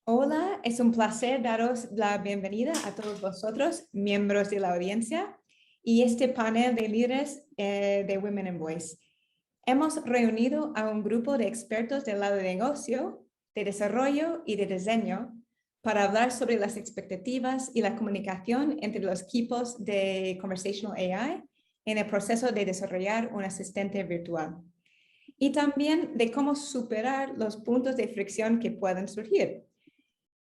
Hola, es un placer daros la bienvenida a todos vosotros, miembros de la audiencia, y este panel de líderes de Women in Voice. Hemos reunido a un grupo de expertos del lado de negocio, de desarrollo y de diseño para hablar sobre las expectativas y la comunicación entre los equipos de Conversational AI en el proceso de desarrollar un asistente virtual. Y también de cómo superar los puntos de fricción que pueden surgir.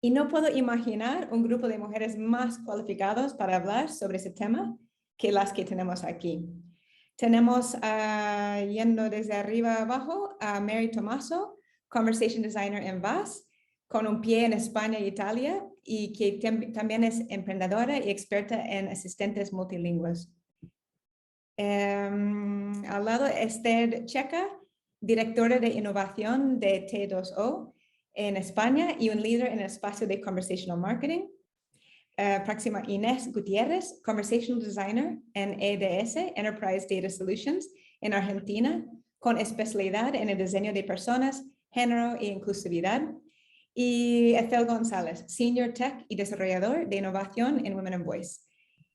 Y no puedo imaginar un grupo de mujeres más cualificados para hablar sobre ese tema que las que tenemos aquí. Tenemos, yendo desde arriba abajo, a Mary Tomaso, Conversation Designer en VAS, con un pie en España e Italia, y que también es emprendedora y experta en asistentes multilingües. Al lado, Esther Checa, directora de innovación de T2O en España y un líder en el espacio de Conversational Marketing. Próxima, Inés Gutiérrez, Conversational Designer en EDS, Enterprise Data Solutions, en Argentina, con especialidad en el diseño de personas, género e inclusividad. Y Ethel González, Senior Tech y desarrollador de innovación en Women in Voice.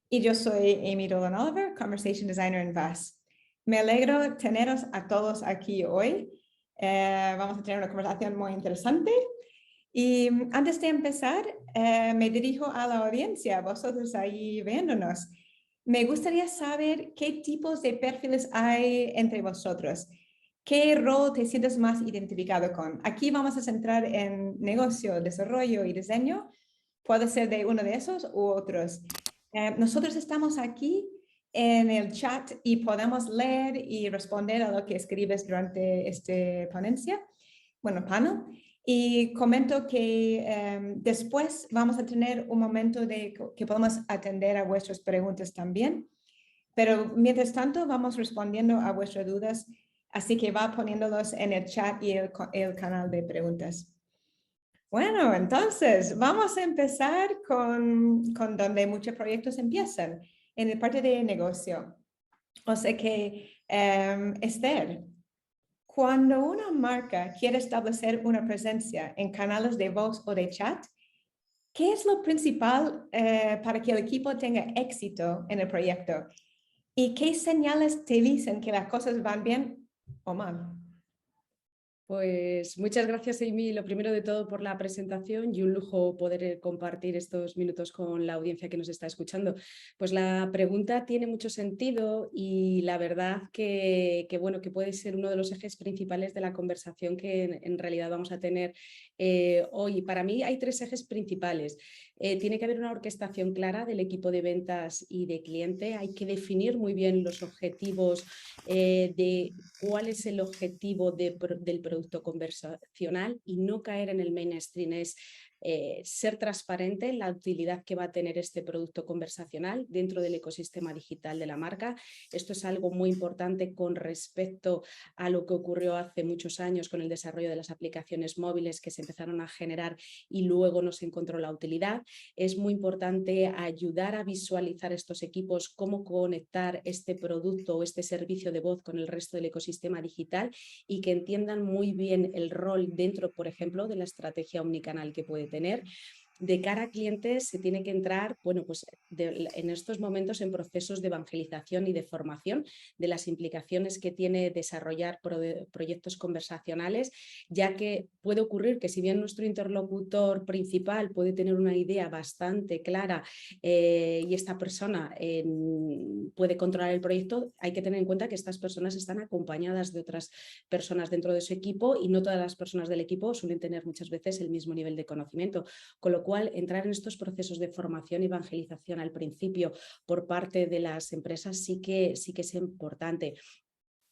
Y yo soy Amy Dolan Oliver, Conversation Designer en VAS. Me alegro teneros a todos aquí hoy. Vamos a tener una conversación muy interesante. Y antes de empezar, me dirijo a la audiencia, vosotros ahí viéndonos. Me gustaría saber qué tipos de perfiles hay entre vosotros. ¿Qué rol te sientes más identificado con? Aquí vamos a centrar en negocio, desarrollo y diseño. Puede ser de uno de esos u otros. Nosotros estamos aquí en el chat y podemos leer y responder a lo que escribes durante esta ponencia, panel. Y comento que después vamos a tener un momento de que podemos atender a vuestras preguntas también. Pero mientras tanto vamos respondiendo a vuestras dudas, así que va poniéndolos en el chat y el canal de preguntas. Bueno, entonces vamos a empezar con donde muchos proyectos empiezan, en el parte de negocio. O sea que, Esther, cuando una marca quiere establecer una presencia en canales de voz o de chat, ¿qué es lo principal para que el equipo tenga éxito en el proyecto? ¿Y qué señales te dicen que las cosas van bien o mal? Pues muchas gracias, Amy, lo primero de todo por la presentación y un lujo poder compartir estos minutos con la audiencia que nos está escuchando. Pues la pregunta tiene mucho sentido y la verdad que puede ser uno de los ejes principales de la conversación que en realidad vamos a tener hoy. Para mí hay tres ejes principales. Tiene que haber una orquestación clara del equipo de ventas y de cliente. Hay que definir muy bien los objetivos de cuál es el objetivo del producto conversacional y no caer en el mainstream. Es ser transparente en la utilidad que va a tener este producto conversacional dentro del ecosistema digital de la marca. Esto es algo muy importante con respecto a lo que ocurrió hace muchos años con el desarrollo de las aplicaciones móviles que se empezaron a generar y luego no se encontró la utilidad. Es muy importante ayudar a visualizar estos equipos, cómo conectar este producto o este servicio de voz con el resto del ecosistema digital y que entiendan muy bien el rol dentro, por ejemplo, de la estrategia omnicanal que puede tener. De cara a clientes se tiene que entrar, en estos momentos en procesos de evangelización y de formación de las implicaciones que tiene desarrollar proyectos conversacionales, ya que puede ocurrir que si bien nuestro interlocutor principal puede tener una idea bastante clara y esta persona puede controlar el proyecto, hay que tener en cuenta que estas personas están acompañadas de otras personas dentro de su equipo y no todas las personas del equipo suelen tener muchas veces el mismo nivel de conocimiento, con lo cual entrar en estos procesos de formación y evangelización al principio por parte de las empresas sí que es importante.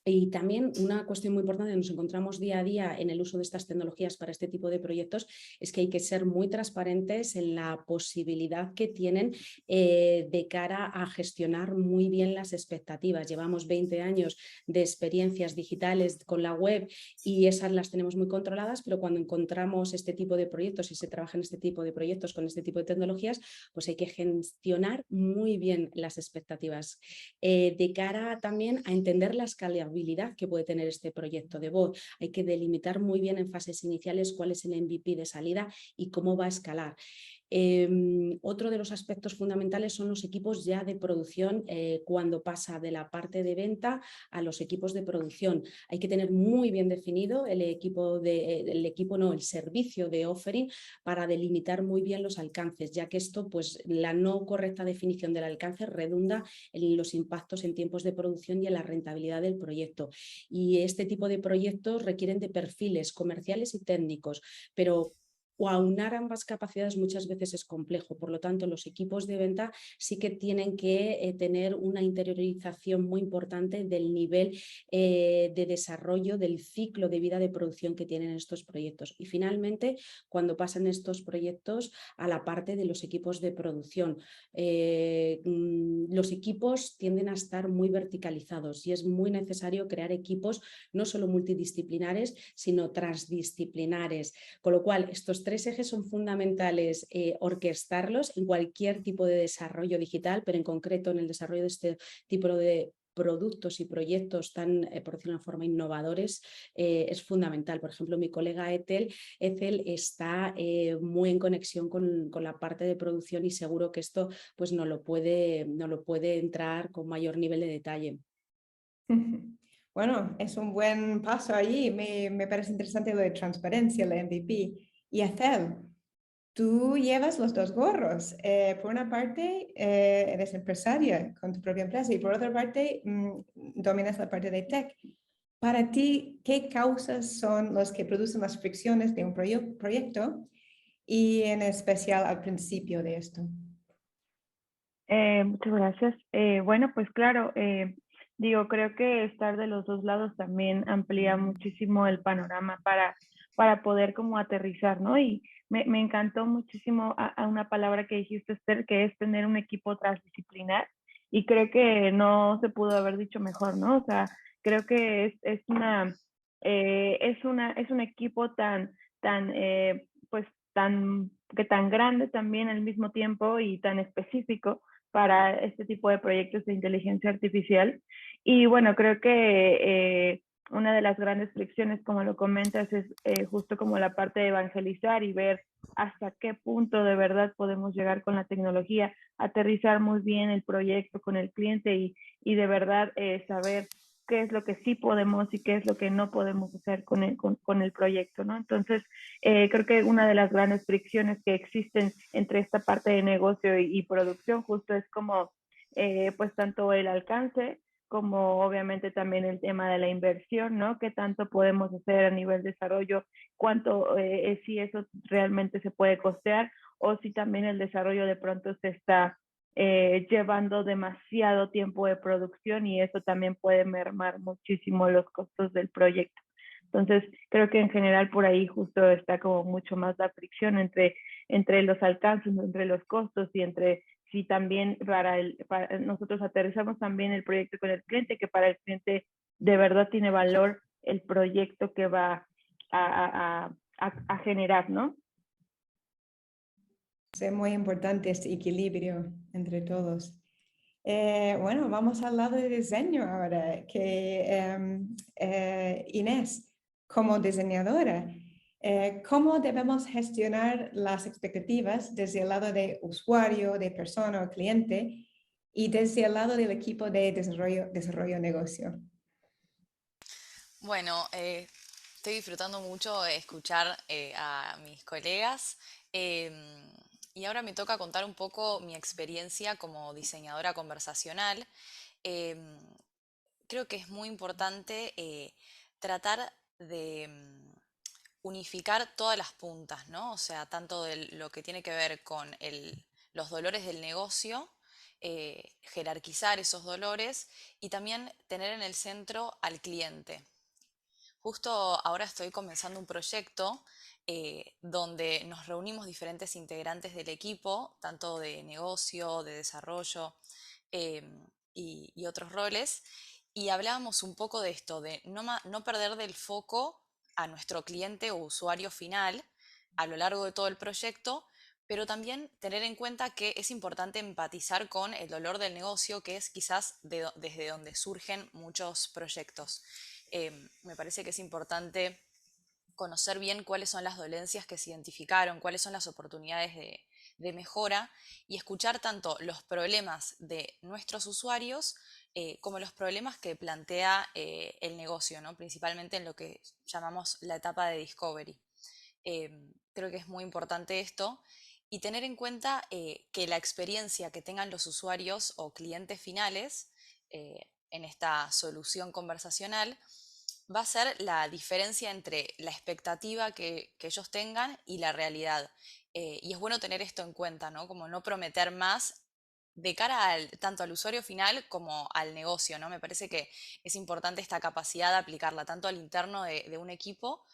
Y también una cuestión muy importante que nos encontramos día a día en el uso de estas tecnologías para este tipo de proyectos es que hay que ser muy transparentes en la posibilidad que tienen de cara a gestionar muy bien las expectativas. Llevamos 20 años de experiencias digitales con la web y esas las tenemos muy controladas, pero cuando encontramos este tipo de proyectos y se trabaja en este tipo de proyectos con este tipo de tecnologías, pues hay que gestionar muy bien las expectativas de cara también a entender la escalabilidad movilidad que puede tener este proyecto de voz. Hay que delimitar muy bien en fases iniciales cuál es el MVP de salida y cómo va a escalar. Otro de los aspectos fundamentales son los equipos ya de producción cuando pasa de la parte de venta a los equipos de producción. Hay que tener muy bien definido el servicio de offering para delimitar muy bien los alcances, ya que esto, pues la no correcta definición del alcance redunda en los impactos en tiempos de producción y en la rentabilidad del proyecto. Y este tipo de proyectos requieren de perfiles comerciales y técnicos, pero aunar ambas capacidades muchas veces es complejo. Por lo tanto, los equipos de venta sí que tienen que tener una interiorización muy importante del nivel de desarrollo, del ciclo de vida de producción que tienen estos proyectos. Y finalmente, cuando pasan estos proyectos a la parte de los equipos de producción, los equipos tienden a estar muy verticalizados y es muy necesario crear equipos no solo multidisciplinares, sino transdisciplinares. Con lo cual, estos tres ejes son fundamentales orquestarlos en cualquier tipo de desarrollo digital, pero en concreto en el desarrollo de este tipo de productos y proyectos tan, por decirlo de una forma, innovadores, es fundamental. Por ejemplo, mi colega Ethel está muy en conexión con la parte de producción y seguro que esto pues, no lo puede entrar con mayor nivel de detalle. Bueno, es un buen paso allí. Me parece interesante lo de transparencia, la MVP. Y Ethel, tú llevas los dos gorros. Por una parte, eres empresaria con tu propia empresa y por otra parte, dominas la parte de tech. Para ti, ¿qué causas son los que producen las fricciones de un proyecto y en especial al principio de esto? Muchas gracias. Bueno, pues claro, digo, creo que estar de los dos lados también amplía muchísimo el panorama para poder como aterrizar, ¿no? Y me encantó muchísimo a una palabra que dijiste, Esther, que es tener un equipo transdisciplinar. Y creo que no se pudo haber dicho mejor, ¿no? O sea, creo que es un equipo pues tan grande también al mismo tiempo y tan específico para este tipo de proyectos de inteligencia artificial. Y bueno, creo que una de las grandes fricciones, como lo comentas, es justo como la parte de evangelizar y ver hasta qué punto de verdad podemos llegar con la tecnología, aterrizar muy bien el proyecto con el cliente y de verdad saber qué es lo que sí podemos y qué es lo que no podemos hacer con el proyecto, ¿no? Entonces, creo que una de las grandes fricciones que existen entre esta parte de negocio y producción justo es como, pues tanto el alcance como obviamente también el tema de la inversión, ¿no? ¿Qué tanto podemos hacer a nivel de desarrollo? ¿Cuánto, si eso realmente se puede costear? O si también el desarrollo de pronto se está llevando demasiado tiempo de producción y eso también puede mermar muchísimo los costos del proyecto. Entonces, creo que en general por ahí justo está como mucho más la fricción entre los alcances, entre los costos y entre si también para nosotros aterrizamos también el proyecto con el cliente, que para el cliente de verdad tiene valor el proyecto que va a generar, ¿no? Es muy importante este equilibrio entre todos. Bueno, vamos al lado de diseño ahora, Inés, como diseñadora, ¿cómo debemos gestionar las expectativas desde el lado de usuario, de persona o cliente y desde el lado del equipo de desarrollo negocio? Bueno, estoy disfrutando mucho de escuchar a mis colegas y ahora me toca contar un poco mi experiencia como diseñadora conversacional. Em, Creo que es muy importante tratar de unificar todas las puntas, ¿no? O sea, tanto de lo que tiene que ver con los dolores del negocio, jerarquizar esos dolores y también tener en el centro al cliente. Justo ahora estoy comenzando un proyecto donde nos reunimos diferentes integrantes del equipo, tanto de negocio, de desarrollo y otros roles, y hablábamos un poco de esto, de no perder del foco a nuestro cliente o usuario final a lo largo de todo el proyecto, pero también tener en cuenta que es importante empatizar con el dolor del negocio, que es quizás desde donde surgen muchos proyectos. Me parece que es importante conocer bien cuáles son las dolencias que se identificaron, cuáles son las oportunidades de mejora y escuchar tanto los problemas de nuestros usuarios como los problemas que plantea el negocio, ¿no? Principalmente en lo que llamamos la etapa de discovery. Creo que es muy importante esto y tener en cuenta que la experiencia que tengan los usuarios o clientes finales en esta solución conversacional va a ser la diferencia entre la expectativa que ellos tengan y la realidad. Y es bueno tener esto en cuenta, ¿no? Como no prometer más de cara tanto al usuario final como al negocio, ¿no? Me parece que es importante esta capacidad de aplicarla tanto al interno de un equipo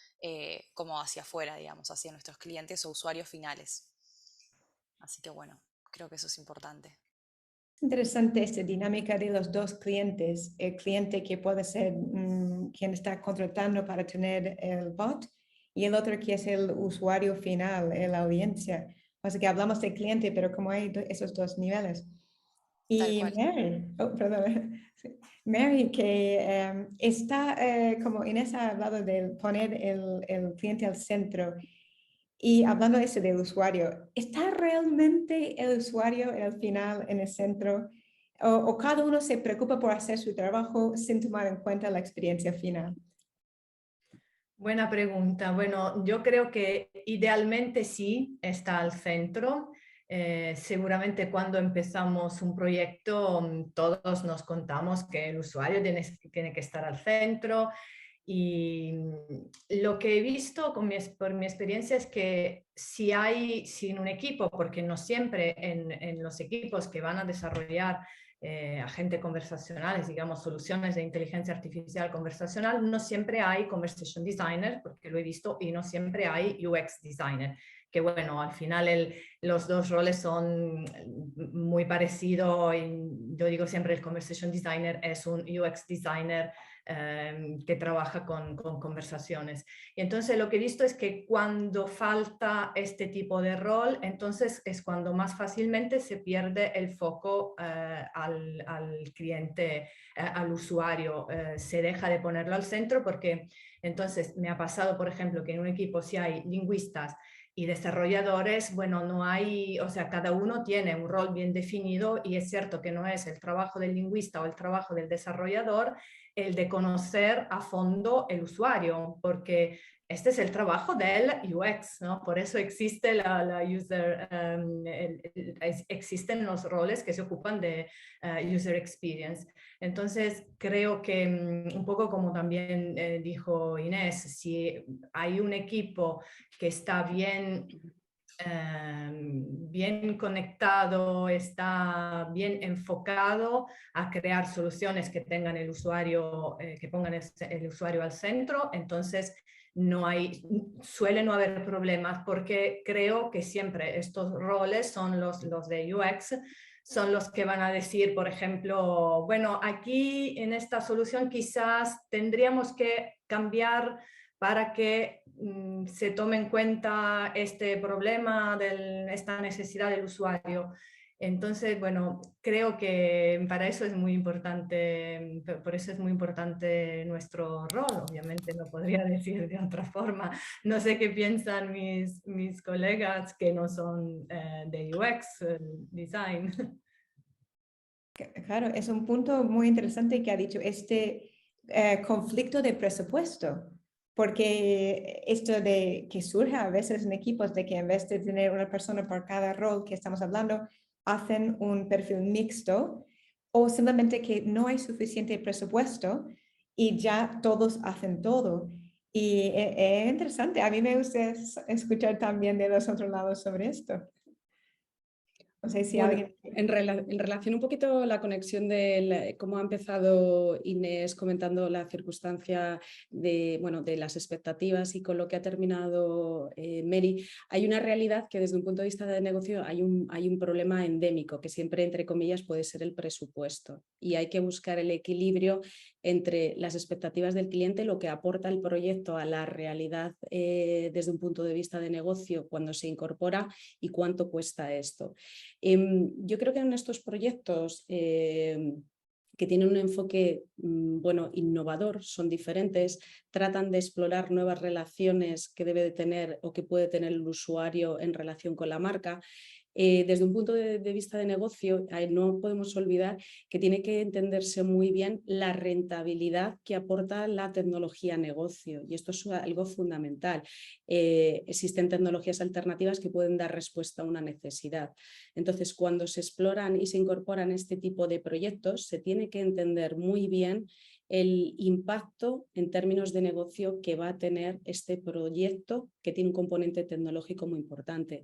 como hacia afuera, digamos, hacia nuestros clientes o usuarios finales. Así que bueno, creo que eso es importante. Interesante esta dinámica de los dos clientes, el cliente que puede ser quien está contratando para tener el bot y el otro que es el usuario final, la audiencia. O sea que hablamos de cliente, pero como hay esos dos niveles. Tal Y cual. Mary, perdón, sí. Mary, que está, como Inés ha hablado de poner el cliente al centro. Y hablando de eso del usuario, ¿está realmente el usuario al final en el centro? ¿O cada uno se preocupa por hacer su trabajo sin tomar en cuenta la experiencia final? Buena pregunta. Bueno, yo creo que idealmente sí está al centro. Seguramente cuando empezamos un proyecto todos nos contamos que el usuario tiene que estar al centro y lo que he visto por mi experiencia es que si en un equipo, porque no siempre en los equipos que van a desarrollar agentes conversacionales, digamos, soluciones de inteligencia artificial conversacional, no siempre hay conversation designer, porque lo he visto, y no siempre hay UX designer, que bueno, al final los dos roles son muy parecidos. Yo digo siempre el conversation designer es un UX designer que trabaja con conversaciones. Y entonces lo que he visto es que cuando falta este tipo de rol, entonces es cuando más fácilmente se pierde el foco al cliente, al usuario, se deja de ponerlo al centro porque entonces me ha pasado, por ejemplo, que en un equipo si hay lingüistas y desarrolladores, bueno, no hay, o sea, cada uno tiene un rol bien definido y es cierto que no es el trabajo del lingüista o el trabajo del desarrollador el de conocer a fondo el usuario, porque este es el trabajo del UX, ¿no? Por eso existe la user, existen los roles que se ocupan de user experience. Entonces, creo que un poco como también dijo Inés, si hay un equipo que está bien conectado, está bien enfocado a crear soluciones que tengan el usuario, que pongan el usuario al centro, entonces suele no haber problemas porque creo que siempre estos roles son los de UX, son los que van a decir, por ejemplo, bueno, aquí en esta solución quizás tendríamos que cambiar para que se tome en cuenta este problema, esta necesidad del usuario. Entonces, bueno, creo que para eso es muy importante, por eso es muy importante nuestro rol, obviamente no podría decir de otra forma. No sé qué piensan mis colegas que no son de UX design. Claro, es un punto muy interesante que ha dicho este conflicto de presupuesto, porque esto de que surge a veces en equipos de que en vez de tener una persona por cada rol que estamos hablando, hacen un perfil mixto o simplemente que no hay suficiente presupuesto y ya todos hacen todo. Y es interesante, a mí me gusta escuchar también de los otros lados sobre esto. No sé si Bueno, alguien... en relación un poquito la conexión de cómo ha empezado Inés comentando la circunstancia de, bueno, de las expectativas y con lo que ha terminado Mary, hay una realidad que desde un punto de vista de negocio hay un problema endémico que siempre, entre comillas, puede ser el presupuesto y hay que buscar el equilibrio entre las expectativas del cliente, lo que aporta el proyecto a la realidad desde un punto de vista de negocio cuando se incorpora y cuánto cuesta esto. Yo creo que en estos proyectos que tienen un enfoque bueno, innovador, son diferentes, tratan de explorar nuevas relaciones que debe de tener o que puede tener el usuario en relación con la marca. Desde un punto de vista de negocio, no podemos olvidar que tiene que entenderse muy bien la rentabilidad que aporta la tecnología a negocio, y esto es algo fundamental. Existen tecnologías alternativas que pueden dar respuesta a una necesidad. Entonces, cuando se exploran y se incorporan este tipo de proyectos, se tiene que entender muy bien el impacto en términos de negocio que va a tener este proyecto, que tiene un componente tecnológico muy importante.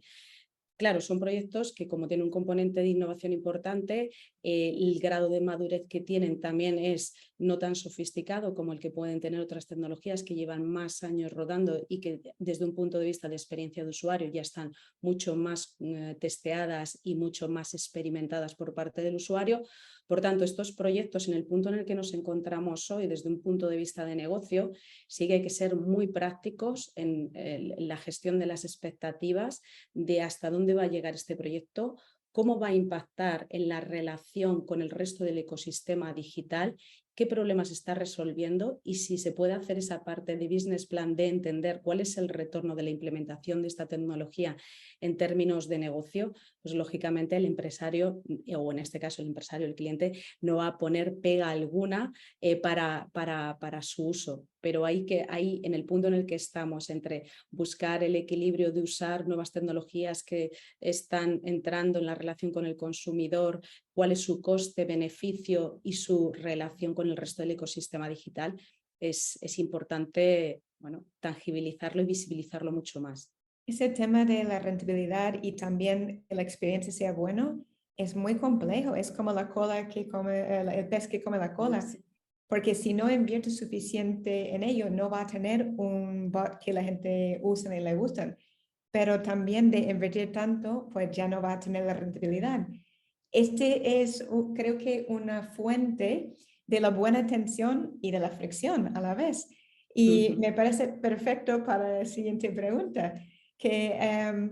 Claro, son proyectos que, como tienen un componente de innovación importante, el grado de madurez que tienen también es no tan sofisticado como el que pueden tener otras tecnologías que llevan más años rodando y que desde un punto de vista de experiencia de usuario ya están mucho más testeadas y mucho más experimentadas por parte del usuario. Por tanto, estos proyectos, en el punto en el que nos encontramos hoy desde un punto de vista de negocio, sí que hay que ser muy prácticos en la gestión de las expectativas, de hasta dónde va a llegar este proyecto, cómo va a impactar en la relación con el resto del ecosistema digital, qué problemas está resolviendo y si se puede hacer esa parte de business plan de entender cuál es el retorno de la implementación de esta tecnología en términos de negocio, pues lógicamente el empresario, o en este caso el empresario, el cliente, no va a poner pega alguna para su uso. Pero ahí en el punto en el que estamos, entre buscar el equilibrio de usar nuevas tecnologías que están entrando en la relación con el consumidor, cuál es su coste-beneficio y su relación con el resto del ecosistema digital, es importante, bueno, tangibilizarlo y visibilizarlo mucho más. Ese tema de la rentabilidad y también que la experiencia sea bueno es muy complejo. Es como la cola que come, el pez que come la cola. Sí. Porque si no invierte suficiente en ello, no va a tener un bot que la gente usa y le gustan. Pero también de invertir tanto, pues ya no va a tener la rentabilidad. Este es, creo que, una fuente de la buena atención y de la fricción a la vez. Y me parece perfecto para la siguiente pregunta, que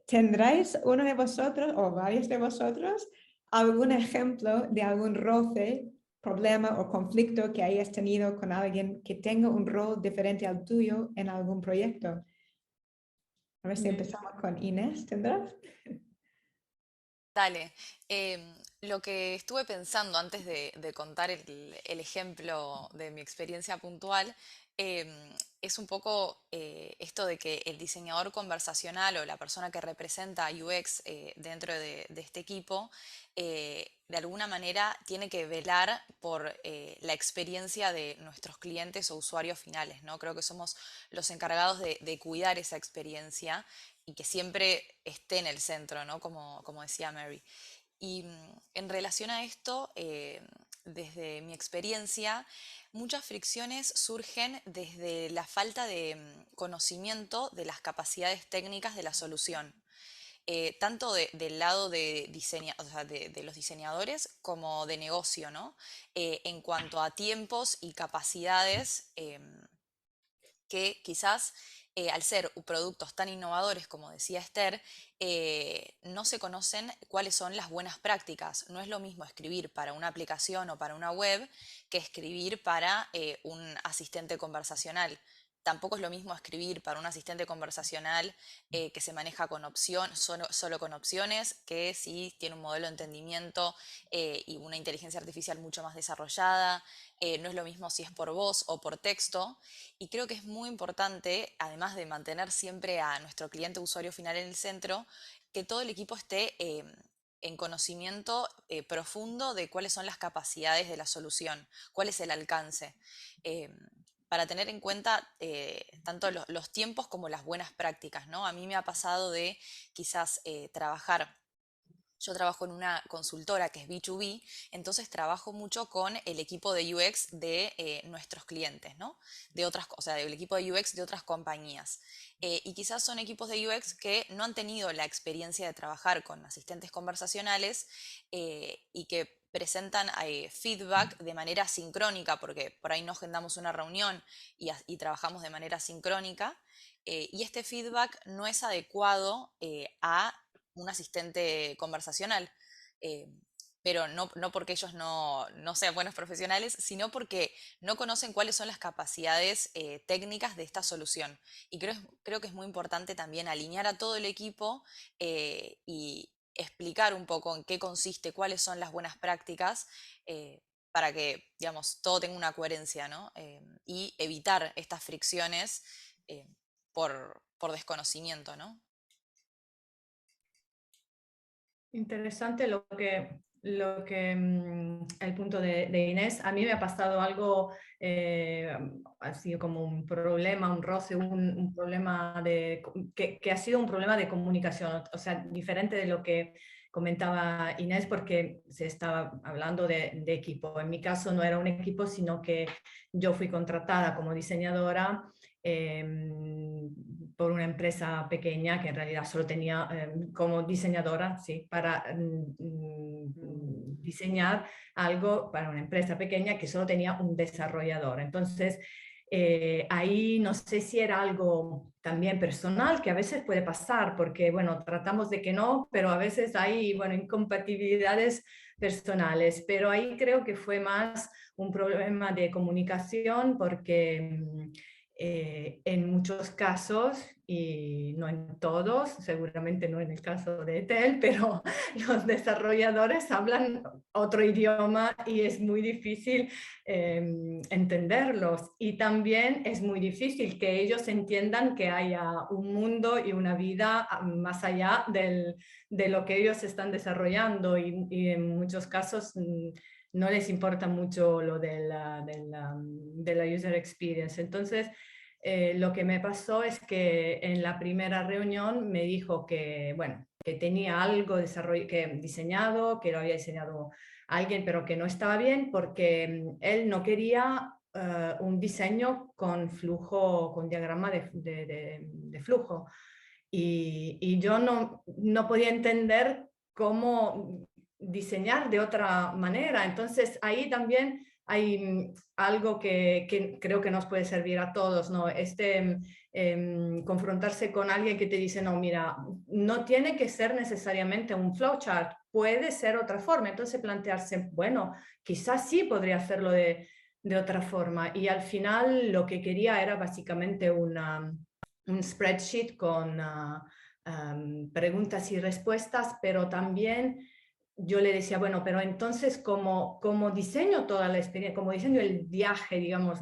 ¿tendráis uno de vosotros o varios de vosotros algún ejemplo de algún roce, problema o conflicto que hayas tenido con alguien que tenga un rol diferente al tuyo en algún proyecto? A ver si empezamos con Inés, ¿tendrás? Dale. Lo que estuve pensando antes de contar el ejemplo de mi experiencia puntual em, es un poco esto de que el diseñador conversacional o la persona que representa a UX dentro de este equipo, de alguna manera tiene que velar por la experiencia de nuestros clientes o usuarios finales, ¿no? Creo que somos los encargados de cuidar esa experiencia y que siempre esté en el centro, ¿no? Como decía Mary. Y en relación a esto, desde mi experiencia, muchas fricciones surgen desde la falta de conocimiento de las capacidades técnicas de la solución. Tanto del lado o sea, de los diseñadores como de negocio, ¿no? En cuanto a tiempos y capacidades que quizás al ser productos tan innovadores como decía Esther, no se conocen cuáles son las buenas prácticas. No es lo mismo escribir para una aplicación o para una web que escribir para un asistente conversacional. Tampoco es lo mismo escribir para un asistente conversacional que se maneja con solo con opciones, que si tiene un modelo de entendimiento y una inteligencia artificial mucho más desarrollada. No es lo mismo si es por voz o por texto. Y creo que es muy importante, además de mantener siempre a nuestro cliente usuario final en el centro, que todo el equipo esté en conocimiento profundo de cuáles son las capacidades de la solución, cuál es el alcance, eh, para tener en cuenta tanto los tiempos como las buenas prácticas, ¿no? A mí me ha pasado de quizás trabajar. Yo trabajo en una consultora que es B2B, entonces trabajo mucho con el equipo de UX de nuestros clientes, ¿no? O sea, del equipo de UX de otras compañías. Y quizás son equipos de UX que no han tenido la experiencia de trabajar con asistentes conversacionales y que presentan feedback de manera sincrónica, porque por ahí no agendamos una reunión y trabajamos de manera sincrónica, y este feedback no es adecuado a un asistente conversacional. Pero no porque ellos no sean buenos profesionales, sino porque no conocen cuáles son las capacidades técnicas de esta solución. Y creo que es muy importante también alinear a todo el equipo y explicar un poco en qué consiste, cuáles son las buenas prácticas, para que, digamos, todo tenga una coherencia, ¿no? Y evitar estas fricciones por desconocimiento, ¿no? Interesante el punto de Inés. A mí me ha pasado algo así como un problema, un roce, un problema que ha sido un problema de comunicación, o sea, diferente de lo que comentaba Inés, porque se estaba hablando de equipo. En mi caso no era un equipo, sino que yo fui contratada como diseñadora por una empresa pequeña que en realidad solo tenía como diseñadora, sí, para diseñar algo para una empresa pequeña que solo tenía un desarrollador. Entonces, ahí no sé si era algo también personal, que a veces puede pasar, porque, bueno, tratamos de que no, pero a veces hay, bueno, incompatibilidades personales, pero ahí creo que fue más un problema de comunicación, porque en muchos casos, y no en todos, seguramente no en el caso de Etel, pero los desarrolladores hablan otro idioma y es muy difícil entenderlos. Y también es muy difícil que ellos entiendan que haya un mundo y una vida más allá de lo que ellos están desarrollando. Y en muchos casos no les importa mucho lo de la user experience. Entonces, lo que me pasó es que en la primera reunión me dijo que, bueno, que tenía algo diseñado, que lo había diseñado alguien, pero que no estaba bien porque él no quería un diseño con flujo, con diagrama de flujo. Y yo no podía entender cómo diseñar de otra manera. Entonces ahí también hay algo que creo que nos puede servir a todos, ¿no? Confrontarse con alguien que te dice, no, mira, no tiene que ser necesariamente un flowchart, puede ser otra forma. Entonces plantearse, bueno, quizás sí podría hacerlo de otra forma. Y al final lo que quería era básicamente un spreadsheet con preguntas y respuestas, pero también yo le decía, bueno, pero entonces como diseño toda la experiencia, como diseño el viaje, digamos,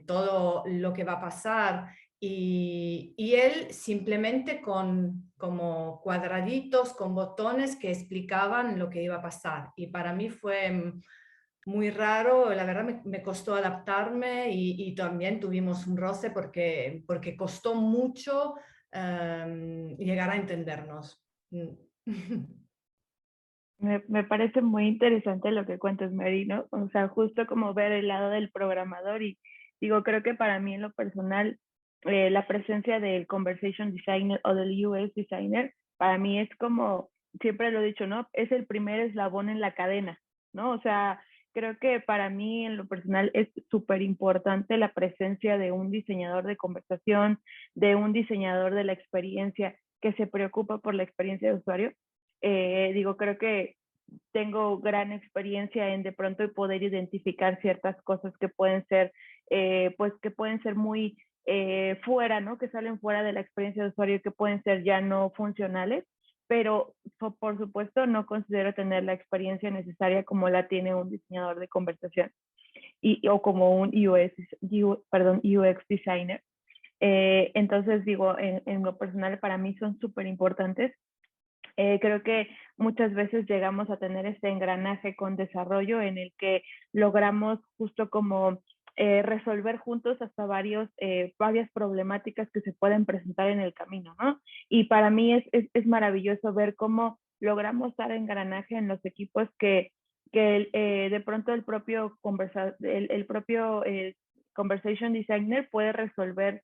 todo lo que va a pasar, y él simplemente con como cuadraditos, con botones que explicaban lo que iba a pasar. Y para mí fue muy raro, la verdad me costó adaptarme y también tuvimos un roce porque costó mucho llegar a entendernos. Me parece muy interesante lo que cuentas, Mary, ¿no? O sea, justo como ver el lado del programador y digo, creo que para mí en lo personal, la presencia del conversation designer o del UX designer, para mí es como, siempre lo he dicho, ¿no? Es el primer eslabón en la cadena, ¿no? O sea, creo que para mí en lo personal es súper importante la presencia de un diseñador de conversación, de un diseñador de la experiencia que se preocupa por la experiencia de usuario. Digo, creo que tengo gran experiencia en de pronto poder identificar ciertas cosas que pueden ser, pues que pueden ser muy fuera, ¿no? Que salen fuera de la experiencia de usuario, que pueden ser ya no funcionales, pero por supuesto no considero tener la experiencia necesaria como la tiene un diseñador de conversación o como un UX designer. Entonces digo, en lo personal para mí son súper importantes. Creo que muchas veces llegamos a tener este engranaje con desarrollo en el que logramos justo como resolver juntos hasta varias problemáticas que se pueden presentar en el camino, ¿no? Y para mí es maravilloso ver cómo logramos dar engranaje en los equipos que de pronto el propio conversation designer puede resolver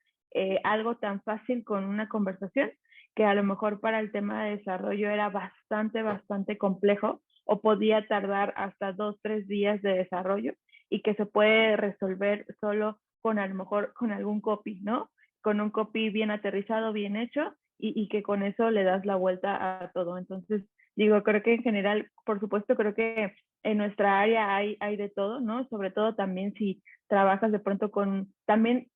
algo tan fácil con una conversación que a lo mejor para el tema de desarrollo era bastante complejo, o podía tardar hasta 2-3 días de desarrollo y que se puede resolver solo con a lo mejor con algún copy, ¿no? Con un copy bien aterrizado, bien hecho y que con eso le das la vuelta a todo. Entonces, digo, creo que en general, por supuesto, creo que en nuestra área hay de todo, ¿no? Sobre todo también si trabajas de pronto con, también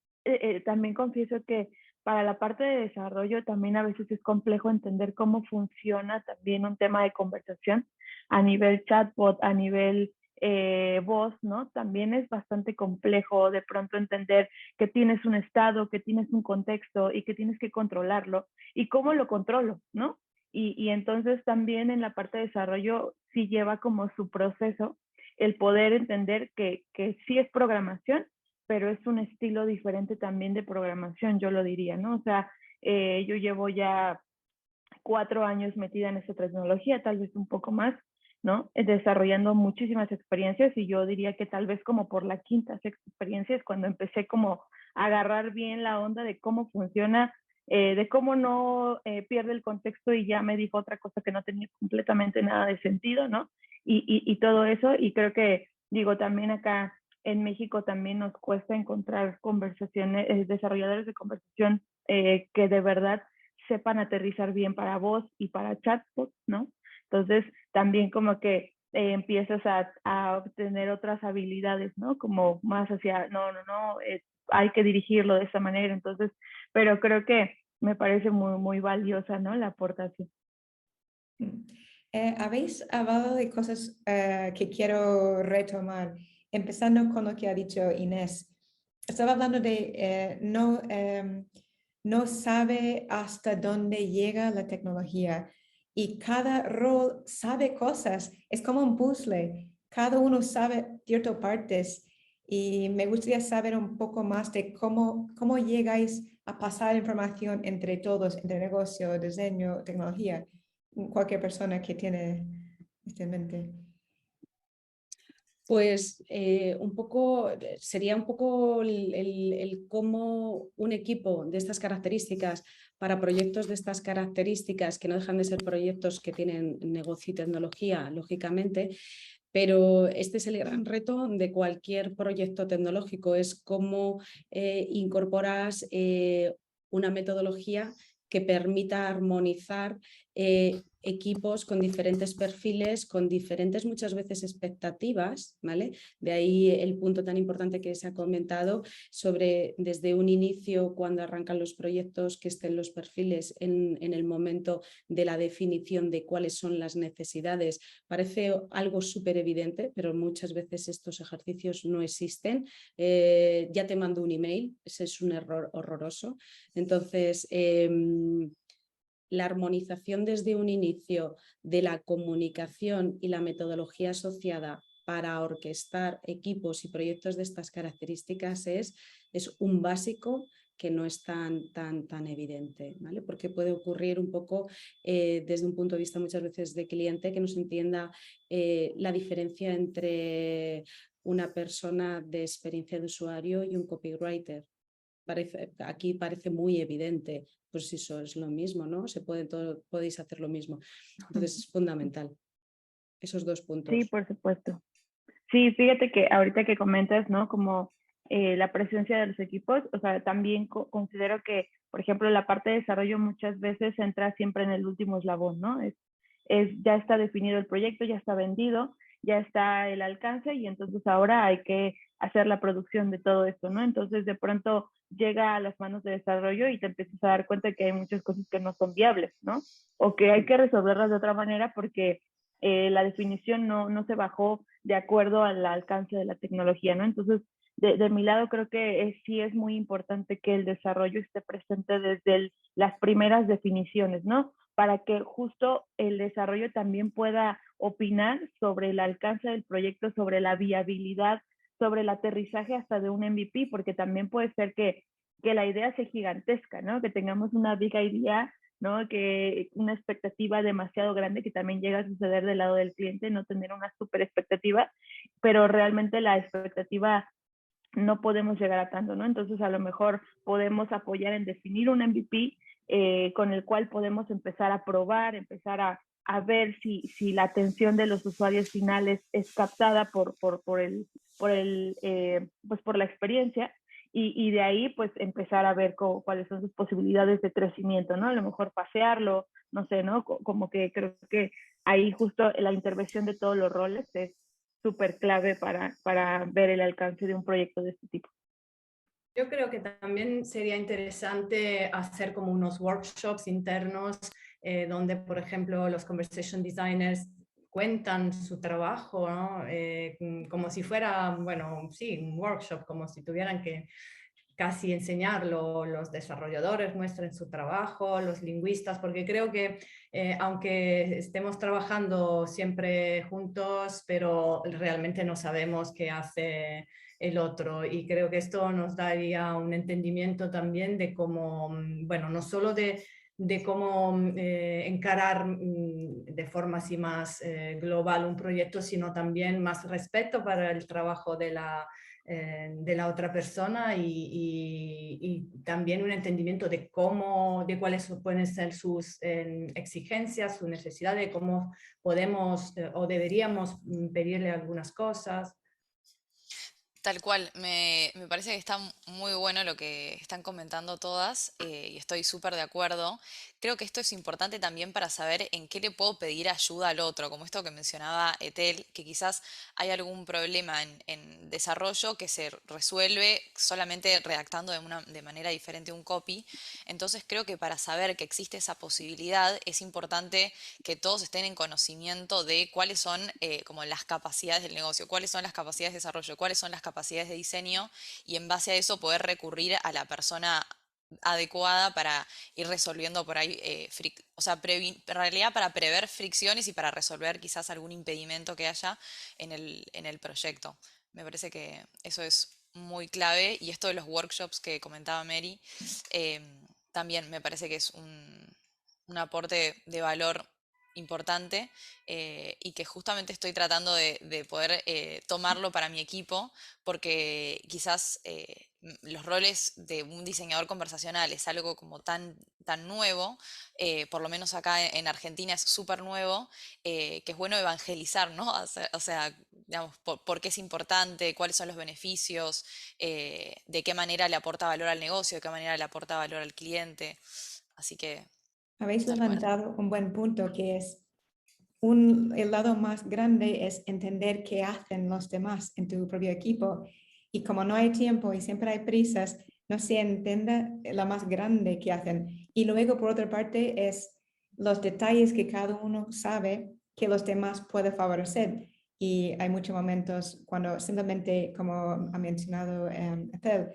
confieso que para la parte de desarrollo también a veces es complejo entender cómo funciona también un tema de conversación a nivel chatbot, a nivel voz, ¿no? También es bastante complejo de pronto entender que tienes un estado, que tienes un contexto y que tienes que controlarlo y cómo lo controlo, ¿no? Y entonces también en la parte de desarrollo sí lleva como su proceso el poder entender que sí es programación, pero es un estilo diferente también de programación, yo lo diría, ¿no? O sea, yo llevo ya 4 años metida en esta tecnología, tal vez un poco más, ¿no? Desarrollando muchísimas experiencias y yo diría que tal vez como por la quinta, sexta experiencia es cuando empecé como a agarrar bien la onda de cómo funciona, de cómo no pierde el contexto y ya me dijo otra cosa que no tenía completamente nada de sentido, ¿no? Y todo eso, y creo que, digo, también acá en México también nos cuesta encontrar conversaciones, desarrolladores de conversación que de verdad sepan aterrizar bien para voz y para chatbot, ¿no? Entonces, también como que empiezas a obtener otras habilidades, ¿no? Como más hacia, no, hay que dirigirlo de esa manera. Entonces, pero creo que me parece muy, muy valiosa, ¿no? La aportación. Habéis hablado de cosas que quiero retomar, empezando con lo que ha dicho Inés. Estaba hablando de no sabe hasta dónde llega la tecnología y cada rol sabe cosas. Es como un puzzle. Cada uno sabe ciertas partes y me gustaría saber un poco más de cómo llegáis a pasar información entre todos, entre negocio, diseño, tecnología. Cualquier persona que tiene esto en mente. Pues un poco, sería un poco el cómo un equipo de estas características para proyectos de estas características, que no dejan de ser proyectos que tienen negocio y tecnología, lógicamente, pero este es el gran reto de cualquier proyecto tecnológico, es cómo incorporas una metodología que permita armonizar equipos con diferentes perfiles, con diferentes muchas veces expectativas, ¿vale? De ahí el punto tan importante que se ha comentado sobre desde un inicio, cuando arrancan los proyectos, que estén los perfiles en el momento de la definición de cuáles son las necesidades. Parece algo súper evidente, pero muchas veces estos ejercicios no existen. Ya te mando un email, ese es un error horroroso. Entonces, la armonización desde un inicio de la comunicación y la metodología asociada para orquestar equipos y proyectos de estas características es un básico que no es tan evidente, ¿vale? Porque puede ocurrir un poco desde un punto de vista muchas veces de cliente que no se entienda la diferencia entre una persona de experiencia de usuario y un copywriter. Aquí parece muy evidente, pues eso es lo mismo, ¿no? Podéis hacer lo mismo. Entonces es fundamental esos 2 puntos. Sí, por supuesto. Sí, fíjate que ahorita que comentas, ¿no? Como la presencia de los equipos, o sea, también considero que, por ejemplo, la parte de desarrollo muchas veces entra siempre en el último eslabón, ¿no? Ya está definido el proyecto, ya está vendido, ya está el alcance y entonces ahora hay que hacer la producción de todo esto, ¿no? Entonces de pronto llega a las manos de desarrollo y te empiezas a dar cuenta de que hay muchas cosas que no son viables, ¿no? O que hay que resolverlas de otra manera porque la definición no se bajó de acuerdo al alcance de la tecnología, ¿no? Entonces, de mi lado creo que sí es muy importante que el desarrollo esté presente desde las primeras definiciones, ¿no? Para que justo el desarrollo también pueda opinar sobre el alcance del proyecto, sobre la viabilidad, sobre el aterrizaje hasta de un MVP, porque también puede ser que la idea sea gigantesca, ¿no? Que tengamos una big idea, ¿no? Que una expectativa demasiado grande que también llega a suceder del lado del cliente, no tener una súper expectativa, pero realmente la expectativa no podemos llegar a tanto, ¿no? Entonces a lo mejor podemos apoyar en definir un MVP con el cual podemos empezar a probar, empezar a ver si la atención de los usuarios finales es captada por la experiencia, y de ahí pues empezar a ver cuáles son sus posibilidades de crecimiento, ¿no? A lo mejor pasearlo, no sé, ¿no? Como que creo que ahí justo la intervención de todos los roles es súper clave para ver el alcance de un proyecto de este tipo. Yo creo que también sería interesante hacer como unos workshops internos donde, por ejemplo, los conversation designers cuentan su trabajo, ¿no? Como si fuera, bueno, sí, un workshop, como si tuvieran que casi enseñarlo, los desarrolladores muestren su trabajo, los lingüistas, porque creo que aunque estemos trabajando siempre juntos, pero realmente no sabemos qué hace el otro, y creo que esto nos daría un entendimiento también de cómo, bueno, no solo de cómo encarar de forma así más global un proyecto, sino también más respeto para el trabajo de la otra persona, y también un entendimiento de de cuáles pueden ser sus exigencias, sus necesidades, de cómo podemos o deberíamos pedirle algunas cosas. Tal cual, me parece que está muy bueno lo que están comentando todas, y estoy súper de acuerdo. Creo que esto es importante también para saber en qué le puedo pedir ayuda al otro, como esto que mencionaba Etel, que quizás hay algún problema en desarrollo que se resuelve solamente redactando de manera diferente un copy. Entonces creo que para saber que existe esa posibilidad es importante que todos estén en conocimiento de cuáles son como las capacidades del negocio, cuáles son las capacidades de desarrollo, cuáles son las capacidades de diseño, y en base a eso poder recurrir a la persona adecuada para ir resolviendo por ahí, o sea, en realidad para prever fricciones y para resolver quizás algún impedimento que haya en el proyecto. Me parece que eso es muy clave, y esto de los workshops que comentaba Mary, eh, también me parece que es un aporte de valor importante, y que justamente estoy tratando de poder tomarlo para mi equipo, porque quizás los roles de un diseñador conversacional es algo como tan nuevo, por lo menos acá en Argentina es súper nuevo, que es bueno evangelizar, ¿no? O sea, digamos, por qué es importante, cuáles son los beneficios, de qué manera le aporta valor al negocio, de qué manera le aporta valor al cliente. Así que, Habéis tal cual. levantado un buen punto que es el lado más grande es entender qué hacen los demás en tu propio equipo, y como no hay tiempo y siempre hay prisas, no se entiende la más grande que hacen. Y luego, por otra parte, es los detalles que cada uno sabe que los demás puede favorecer. Y hay muchos momentos cuando simplemente, como ha mencionado Ethel,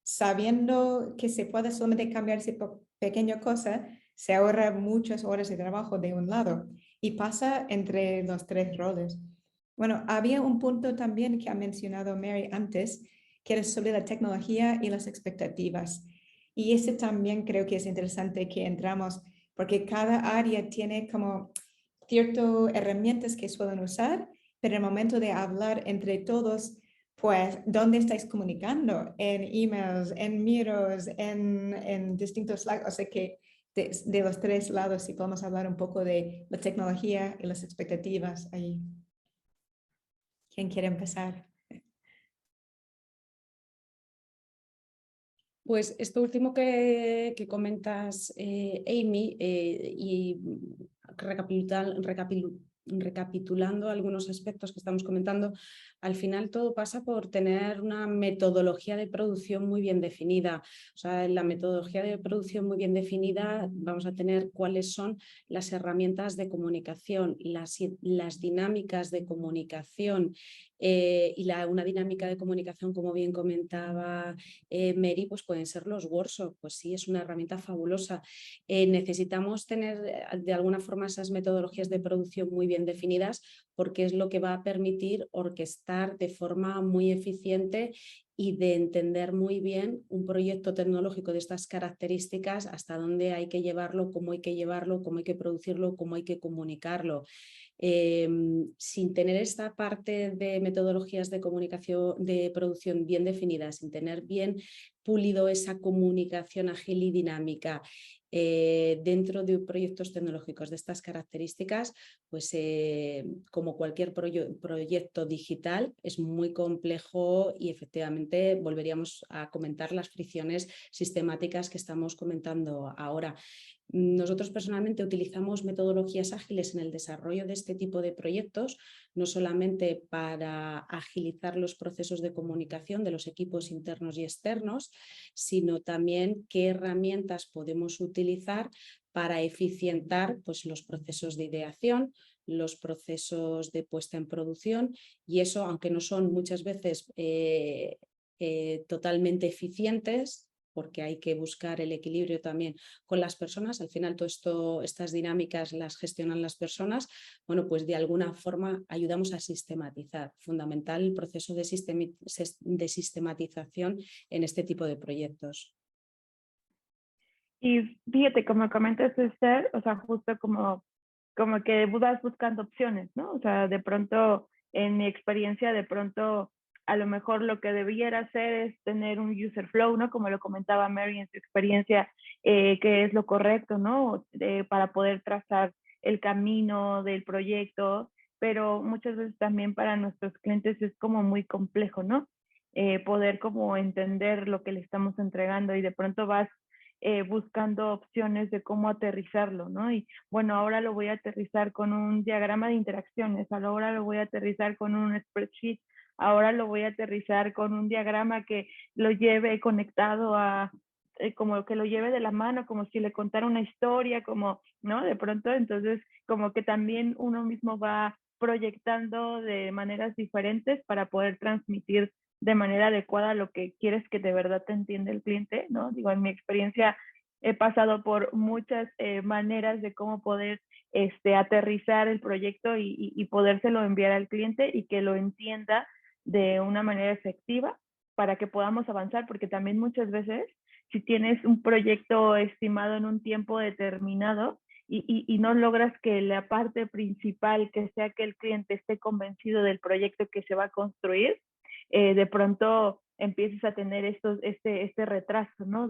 sabiendo que se puede solamente cambiar esa pequeña cosa, se ahorra muchas horas de trabajo de un lado, y pasa entre los tres roles. Bueno, había un punto también que ha mencionado Mary antes, que era sobre la tecnología y las expectativas. Y ese también creo que es interesante que entramos, porque cada área tiene como ciertas herramientas que suelen usar, pero en el momento de hablar entre todos, pues, ¿dónde estáis comunicando? En emails, en Miros, en distintos Slack. O sea que de los tres lados, si podemos hablar un poco de la tecnología y las expectativas ahí. ¿Quién quiere empezar? Pues esto último que comentas, Amy, y recapitulando algunos aspectos que estamos comentando, al final todo pasa por tener una metodología de producción muy bien definida. O sea, en la metodología de producción muy bien definida vamos a tener cuáles son las herramientas de comunicación, las dinámicas de comunicación, y una dinámica de comunicación, como bien comentaba Mary, pues pueden ser los workshops. Pues sí, es una herramienta fabulosa. Necesitamos tener de alguna forma esas metodologías de producción muy bien definidas, porque es lo que va a permitir orquestar de forma muy eficiente y de entender muy bien un proyecto tecnológico de estas características, hasta dónde hay que llevarlo, cómo hay que llevarlo, cómo hay que producirlo, cómo hay que comunicarlo. Sin tener esta parte de metodologías de comunicación, de producción bien definidas, sin tener bien pulido esa comunicación ágil y dinámica, Dentro de proyectos tecnológicos de estas características, pues como cualquier proyecto digital es muy complejo y efectivamente volveríamos a comentar las fricciones sistemáticas que estamos comentando ahora. Nosotros personalmente utilizamos metodologías ágiles en el desarrollo de este tipo de proyectos, no solamente para agilizar los procesos de comunicación de los equipos internos y externos, sino también qué herramientas podemos utilizar para eficientar pues, los procesos de ideación, los procesos de puesta en producción, y eso, aunque no son muchas veces totalmente eficientes, porque hay que buscar el equilibrio también con las personas, al final estas dinámicas las gestionan las personas, bueno, pues de alguna forma ayudamos a sistematizar, fundamental el proceso de sistematización en este tipo de proyectos. Y fíjate, como comentas, Esther, o sea, justo como que vas buscando opciones, ¿no? O sea, de pronto, en mi experiencia, de pronto, a lo mejor lo que debiera hacer es tener un user flow, ¿no? Como lo comentaba Mary en su experiencia, que es lo correcto, ¿no? Para poder trazar el camino del proyecto, pero muchas veces también para nuestros clientes es como muy complejo, ¿no? Poder como entender lo que le estamos entregando, y de pronto vas buscando opciones de cómo aterrizarlo, ¿no? Y bueno, ahora lo voy a aterrizar con un diagrama de interacciones, ahora lo voy a aterrizar con un spreadsheet, ahora lo voy a aterrizar con un diagrama que lo lleve conectado a, como que lo lleve de la mano, como si le contara una historia, como, ¿no? De pronto, entonces, como que también uno mismo va proyectando de maneras diferentes para poder transmitir de manera adecuada lo que quieres que de verdad te entienda el cliente, ¿no? Digo, en mi experiencia he pasado por muchas maneras de cómo poder aterrizar el proyecto y podérselo enviar al cliente y que lo entienda de una manera efectiva para que podamos avanzar, porque también muchas veces si tienes un proyecto estimado en un tiempo determinado y no logras que la parte principal, que sea que el cliente esté convencido del proyecto que se va a construir, de pronto empieces a tener este retraso, ¿no?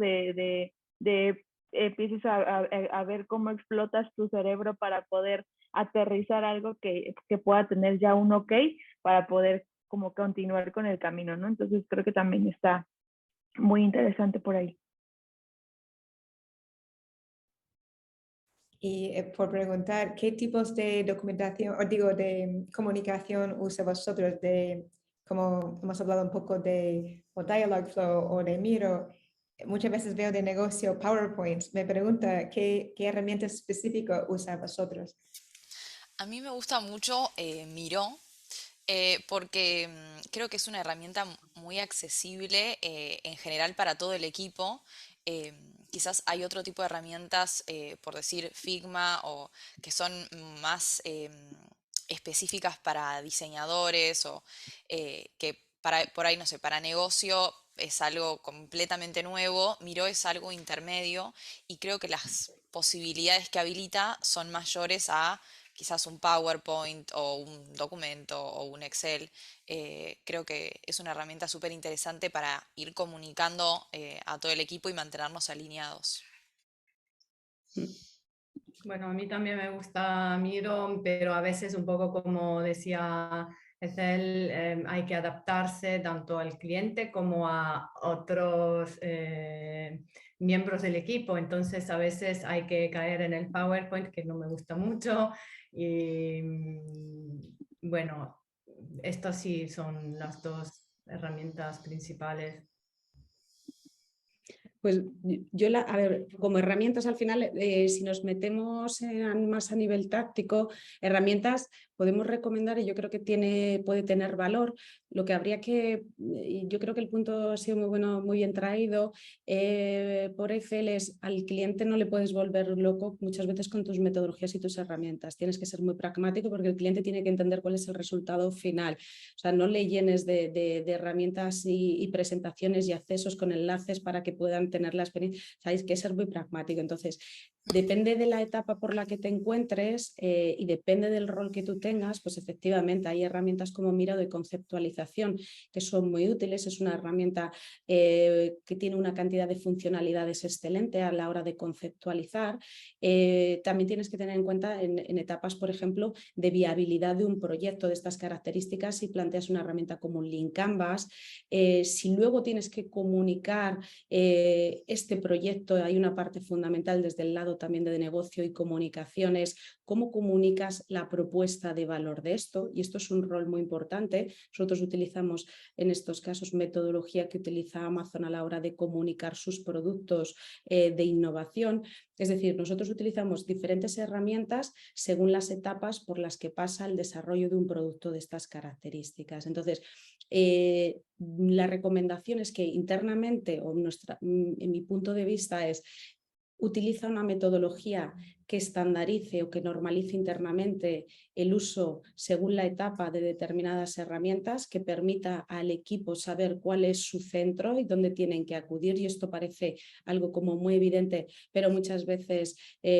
Empieces a ver cómo explotas tu cerebro para poder aterrizar algo que pueda tener ya un ok para poder como continuar con el camino, ¿no? Entonces creo que también está muy interesante por ahí. Y por preguntar, ¿qué tipos de documentación, o digo, de comunicación usa vosotros? Como hemos hablado un poco de o Dialogflow o de Miro, muchas veces veo de negocio PowerPoint. Me pregunta, ¿qué herramienta específica usa vosotros? A mí me gusta mucho Miro, porque creo que es una herramienta muy accesible en general para todo el equipo. Quizás hay otro tipo de herramientas, por decir Figma, o que son más específicas para diseñadores, o que por ahí, no sé, para negocio es algo completamente nuevo. Miro es algo intermedio y creo que las posibilidades que habilita son mayores a quizás un PowerPoint o un documento o un Excel. Creo que es una herramienta súper interesante para ir comunicando a todo el equipo y mantenernos alineados. Bueno, a mí también me gusta Miro, pero a veces un poco como decía Ethel, hay que adaptarse tanto al cliente como a otros miembros del equipo. Entonces a veces hay que caer en el PowerPoint, que no me gusta mucho. Y bueno, estas sí son las dos herramientas principales. Pues yo, a ver, como herramientas al final, si nos metemos más a nivel táctico, herramientas podemos recomendar, y yo creo que puede tener valor. Lo que habría que, y yo creo que el punto ha sido muy bueno, muy bien traído por Excel, es al cliente no le puedes volver loco muchas veces con tus metodologías y tus herramientas. Tienes que ser muy pragmático porque el cliente tiene que entender cuál es el resultado final. O sea, no le llenes de herramientas y presentaciones y accesos con enlaces para que puedan tener la experiencia. Sabéis que ser muy pragmático. Entonces, Depende de la etapa por la que te encuentres y depende del rol que tú tengas, pues efectivamente hay herramientas como Miro de conceptualización que son muy útiles. Es una herramienta que tiene una cantidad de funcionalidades excelente a la hora de conceptualizar. También tienes que tener en cuenta en etapas, por ejemplo, de viabilidad de un proyecto de estas características, si planteas una herramienta como un Lean Canvas. Si luego tienes que comunicar este proyecto, hay una parte fundamental desde el lado también de negocio y comunicaciones, cómo comunicas la propuesta de valor de esto, y esto es un rol muy importante. Nosotros utilizamos en estos casos metodología que utiliza Amazon a la hora de comunicar sus productos de innovación. Es decir, nosotros utilizamos diferentes herramientas según las etapas por las que pasa el desarrollo de un producto de estas características. Entonces, la recomendación es que internamente, o en mi punto de vista, es utiliza una metodología que estandarice o que normalice internamente el uso según la etapa de determinadas herramientas, que permita al equipo saber cuál es su centro y dónde tienen que acudir. Y esto parece algo como muy evidente, pero muchas veces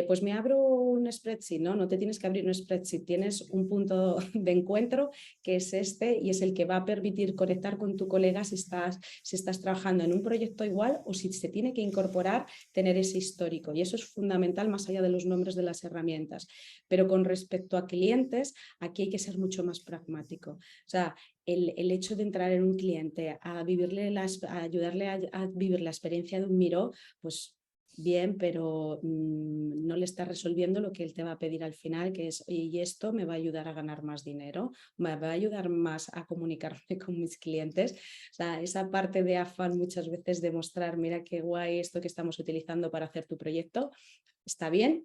pues me abro un spreadsheet, ¿no? No te tienes que abrir un spreadsheet, tienes un punto de encuentro que es este y es el que va a permitir conectar con tu colega si estás trabajando en un proyecto igual o si se tiene que incorporar, tener ese histórico. Y eso es fundamental más allá de los nombres de las herramientas. Pero con respecto a clientes, aquí hay que ser mucho más pragmático. O sea, el hecho de entrar en un cliente a ayudarle a vivir la experiencia de un Miro, pues bien, pero no le está resolviendo lo que él te va a pedir al final, que es, oye, y esto me va a ayudar a ganar más dinero, me va a ayudar más a comunicarme con mis clientes. O sea, esa parte de afán muchas veces de mostrar, mira qué guay esto que estamos utilizando para hacer tu proyecto, está bien,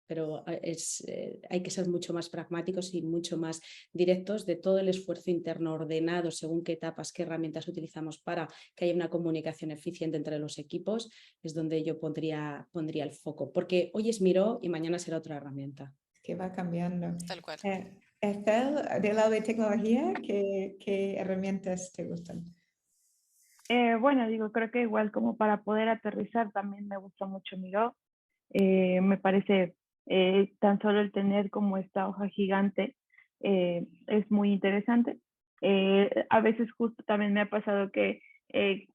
pero hay que ser mucho más pragmáticos y mucho más directos de todo el esfuerzo interno ordenado según qué etapas, qué herramientas utilizamos para que haya una comunicación eficiente entre los equipos, es donde yo pondría el foco, porque hoy es Miro y mañana será otra herramienta. Que va cambiando. Tal cual. Esther, del lado de tecnología, ¿qué herramientas te gustan? Bueno, digo, creo que igual como para poder aterrizar también me gusta mucho Miro. Me parece tan solo el tener como esta hoja gigante es muy interesante. A veces justo también me ha pasado que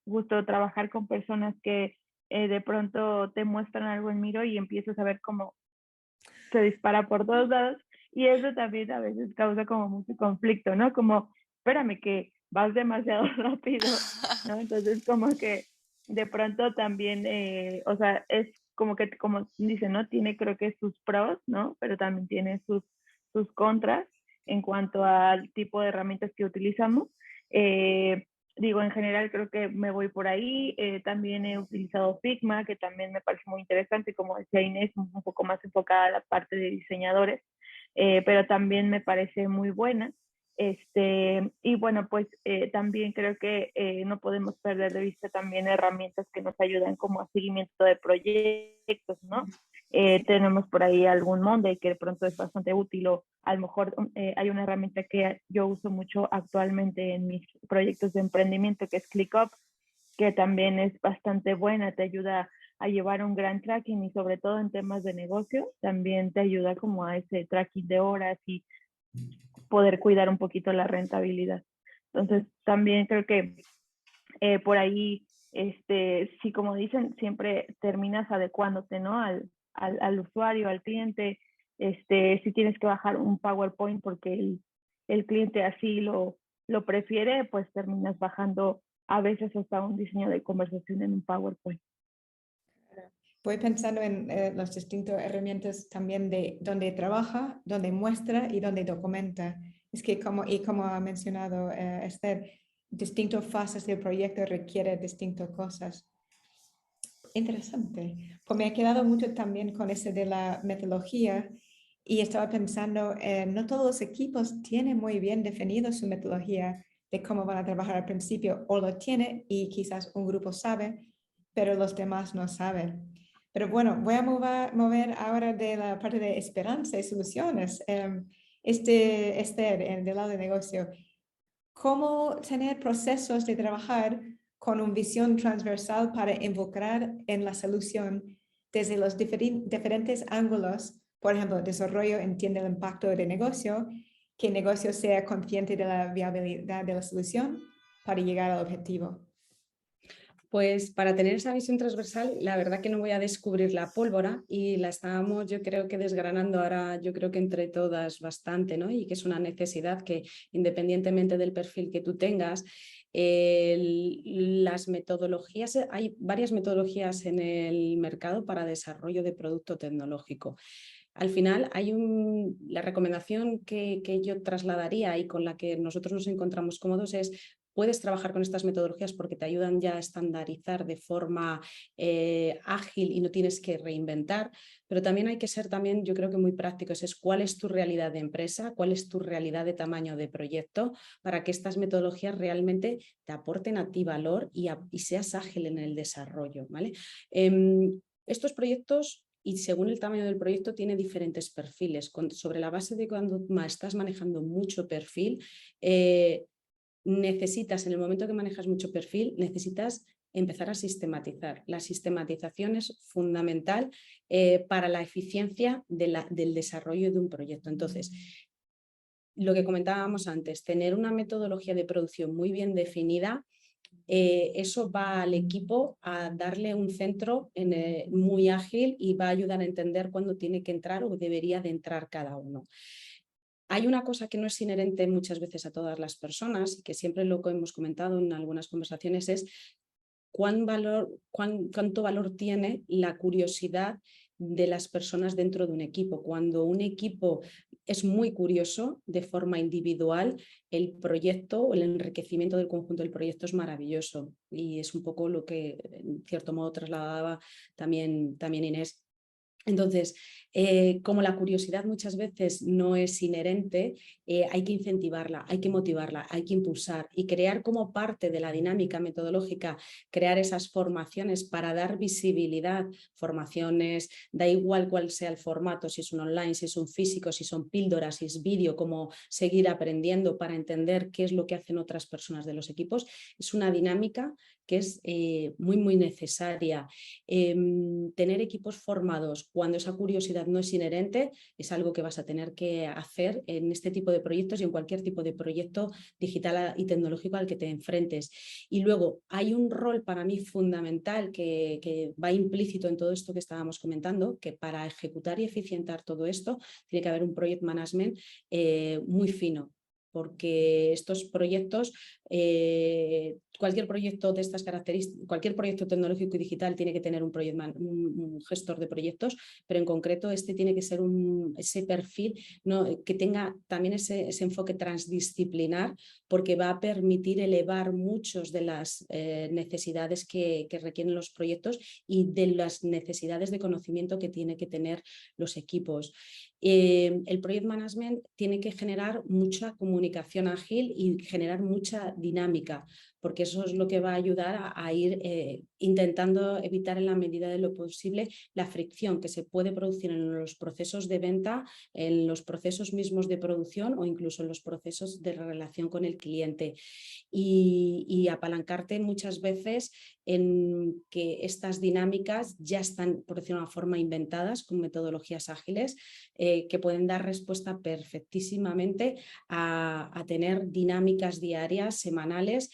gusto trabajar con personas que de pronto te muestran algo en Miro y empiezas a ver cómo se dispara por todos lados y eso también a veces causa como mucho conflicto, ¿no? Como, espérame que vas demasiado rápido, ¿no? Entonces como que de pronto también, o sea, es como que, como dicen, ¿no? Tiene creo que sus pros, ¿no? Pero también tiene sus contras en cuanto al tipo de herramientas que utilizamos. Digo, en general creo que me voy por ahí. También he utilizado Figma, que también me parece muy interesante, como decía Inés, un poco más enfocada a la parte de diseñadores, pero también me parece muy buena. Y bueno, pues también creo que no podemos perder de vista también herramientas que nos ayudan como a seguimiento de proyectos, ¿no? Tenemos por ahí algún Monday que de pronto es bastante útil o a lo mejor hay una herramienta que yo uso mucho actualmente en mis proyectos de emprendimiento que es ClickUp, que también es bastante buena, te ayuda a llevar un gran tracking y sobre todo en temas de negocio, también te ayuda como a ese tracking de horas y poder cuidar un poquito la rentabilidad. Entonces también creo que por ahí, sí, como dicen, siempre terminas adecuándote, ¿no? Al usuario, al cliente. Si tienes que bajar un PowerPoint porque el cliente así lo prefiere, pues terminas bajando a veces hasta un diseño de conversación en un PowerPoint. Voy pensando en las distintas herramientas también de donde trabaja, donde muestra y donde documenta. Es que como ha mencionado Esther, distintas fases del proyecto requieren distintas cosas. Interesante. Pues me he quedado mucho también con ese de la metodología y estaba pensando, no todos los equipos tienen muy bien definido su metodología de cómo van a trabajar al principio, o lo tiene y quizás un grupo sabe, pero los demás no saben. Pero bueno, voy a mover ahora de la parte de esperanza y soluciones. Del lado de negocio, ¿cómo tener procesos de trabajar con una visión transversal para involucrar en la solución desde los diferentes ángulos. Por ejemplo, desarrollo entiende el impacto de negocio, que el negocio sea consciente de la viabilidad de la solución para llegar al objetivo. Pues para tener esa visión transversal, la verdad que no voy a descubrir la pólvora y la estábamos, yo creo que desgranando ahora, yo creo que entre todas bastante, ¿no? Y que es una necesidad que independientemente del perfil que tú tengas, las metodologías, hay varias metodologías en el mercado para desarrollo de producto tecnológico. Al final hay la recomendación que yo trasladaría y con la que nosotros nos encontramos cómodos es: puedes trabajar con estas metodologías porque te ayudan ya a estandarizar de forma ágil y no tienes que reinventar, pero también hay que ser también, yo creo que muy prácticos, es cuál es tu realidad de empresa, cuál es tu realidad de tamaño de proyecto, para que estas metodologías realmente te aporten a ti valor y seas ágil en el desarrollo, ¿vale? Estos proyectos, y según el tamaño del proyecto, tiene diferentes perfiles. Sobre la base de cuando estás manejando mucho perfil, necesitas, en el momento que manejas mucho perfil, necesitas empezar a sistematizar. La sistematización es fundamental para la eficiencia del desarrollo de un proyecto. Entonces, lo que comentábamos antes, tener una metodología de producción muy bien definida, eso va al equipo a darle un centro muy ágil y va a ayudar a entender cuándo tiene que entrar o debería de entrar cada uno. Hay una cosa que no es inherente muchas veces a todas las personas y que siempre lo que hemos comentado en algunas conversaciones es cuánto valor tiene la curiosidad de las personas dentro de un equipo. Cuando un equipo es muy curioso de forma individual, el proyecto o el enriquecimiento del conjunto del proyecto es maravilloso, y es un poco lo que en cierto modo trasladaba también Inés. Entonces, como la curiosidad muchas veces no es inherente, hay que incentivarla, hay que motivarla, hay que impulsar y crear como parte de la dinámica metodológica, crear esas formaciones para dar visibilidad, formaciones, da igual cuál sea el formato, si es un online, si es un físico, si son píldoras, si es vídeo, cómo seguir aprendiendo para entender qué es lo que hacen otras personas de los equipos. Es una dinámica que es muy necesaria. Tener equipos formados cuando esa curiosidad no es inherente es algo que vas a tener que hacer en este tipo de proyectos y en cualquier tipo de proyecto digital y tecnológico al que te enfrentes. Y luego hay un rol para mí fundamental que va implícito en todo esto que estábamos comentando, que para ejecutar y eficientar todo esto tiene que haber un project management muy fino, porque estos proyectos, cualquier proyecto de estas características, cualquier proyecto tecnológico y digital tiene que tener un gestor de proyectos, pero en concreto este tiene que ser ese perfil, ¿no?, que tenga también ese enfoque transdisciplinar, porque va a permitir elevar muchas de las necesidades que requieren los proyectos y de las necesidades de conocimiento que tiene que tener los equipos. El project management tiene que generar mucha comunicación ágil y generar mucha dinámica, porque eso es lo que va a ayudar a ir intentando evitar en la medida de lo posible la fricción que se puede producir en los procesos de venta, en los procesos mismos de producción o incluso en los procesos de relación con el cliente, y apalancarte muchas veces en que estas dinámicas ya están, por decirlo de una forma, inventadas con metodologías ágiles que pueden dar respuesta perfectísimamente a tener dinámicas diarias, semanales,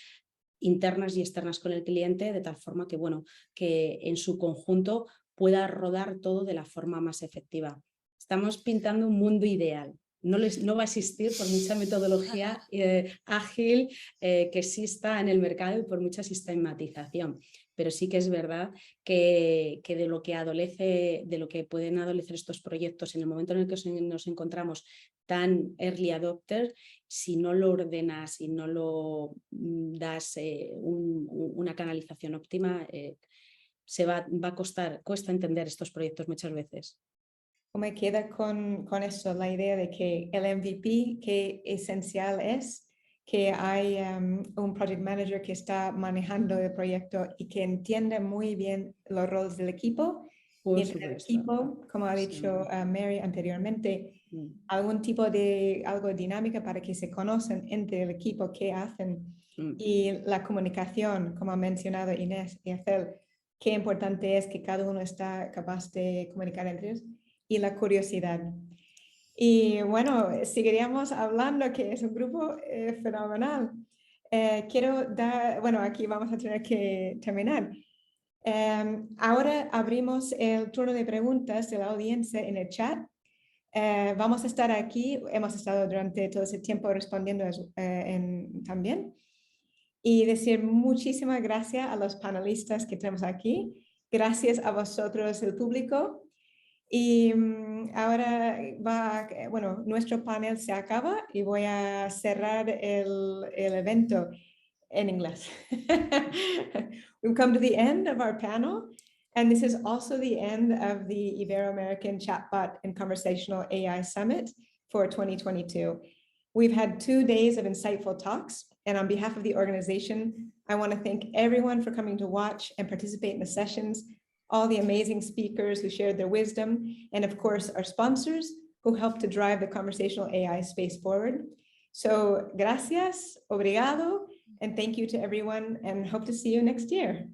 internas y externas con el cliente, de tal forma que, bueno, que en su conjunto pueda rodar todo de la forma más efectiva. Estamos pintando un mundo ideal. No va a existir por mucha metodología ágil que exista en el mercado y por mucha sistematización, pero sí que es verdad que de lo que pueden adolecer estos proyectos en el momento en el que nos encontramos tan early adopter, si no lo ordenas y no lo das una canalización óptima, cuesta entender estos proyectos muchas veces. Me queda con eso la idea de que el MVP, que esencial es que hay un project manager que está manejando el proyecto y que entiende muy bien los roles del equipo. Por y en el equipo, como ha dicho Mary anteriormente, algún tipo de algo dinámica para que se conozcan entre el equipo qué hacen, y la comunicación, como ha mencionado Inés y Ethel, qué importante es que cada uno está capaz de comunicar entre ellos y la curiosidad. Y bueno, seguiríamos hablando, que es un grupo fenomenal. Quiero dar, bueno, aquí vamos a tener que terminar. Ahora abrimos el turno de preguntas de la audiencia en el chat. Vamos a estar aquí, hemos estado durante todo ese tiempo respondiendo también. Y decir muchísimas gracias a los panelistas que tenemos aquí. Gracias a vosotros, el público. Y ahora bueno, nuestro panel se acaba y voy a cerrar el evento en inglés. We've come to the end of our panel, and this is also the end of the Ibero-American Chatbot and Conversational AI Summit for 2022. We've had 2 days of insightful talks, and on behalf of the organization, I want to thank everyone for coming to watch and participate in the sessions, all the amazing speakers who shared their wisdom, and of course, our sponsors who helped to drive the conversational AI space forward. So, gracias, obrigado, and thank you to everyone, and hope to see you next year.